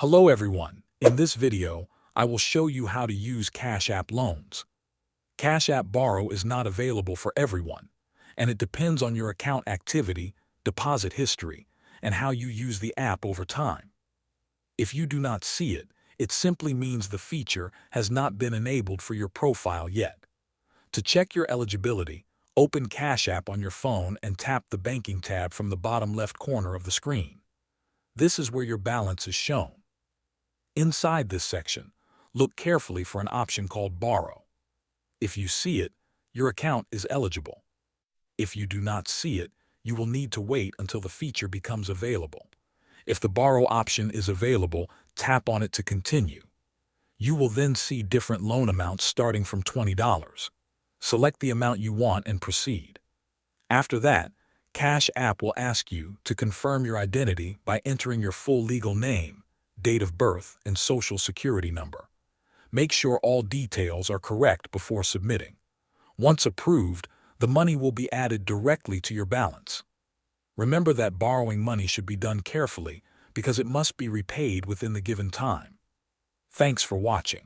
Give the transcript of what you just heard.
Hello everyone. In this video, I will show you how to use Cash App loans. Cash App Borrow is not available for everyone, and it depends on your account activity, deposit history, and how you use the app over time. If you do not see it, it simply means the feature has not been enabled for your profile yet. To check your eligibility, open Cash App on your phone and tap the Banking tab from the bottom left corner of the screen. This is where your balance is shown. Inside this section, look carefully for an option called Borrow. If you see it, your account is eligible. If you do not see it, you will need to wait until the feature becomes available. If the Borrow option is available, tap on it to continue. You will then see different loan amounts starting from $20. Select the amount you want and proceed. After that, Cash App will ask you to confirm your identity by entering your full legal name, date of birth, and social security number. Make sure all details are correct before submitting. Once approved, the money will be added directly to your balance. Remember that borrowing money should be done carefully because it must be repaid within the given time. Thanks for watching.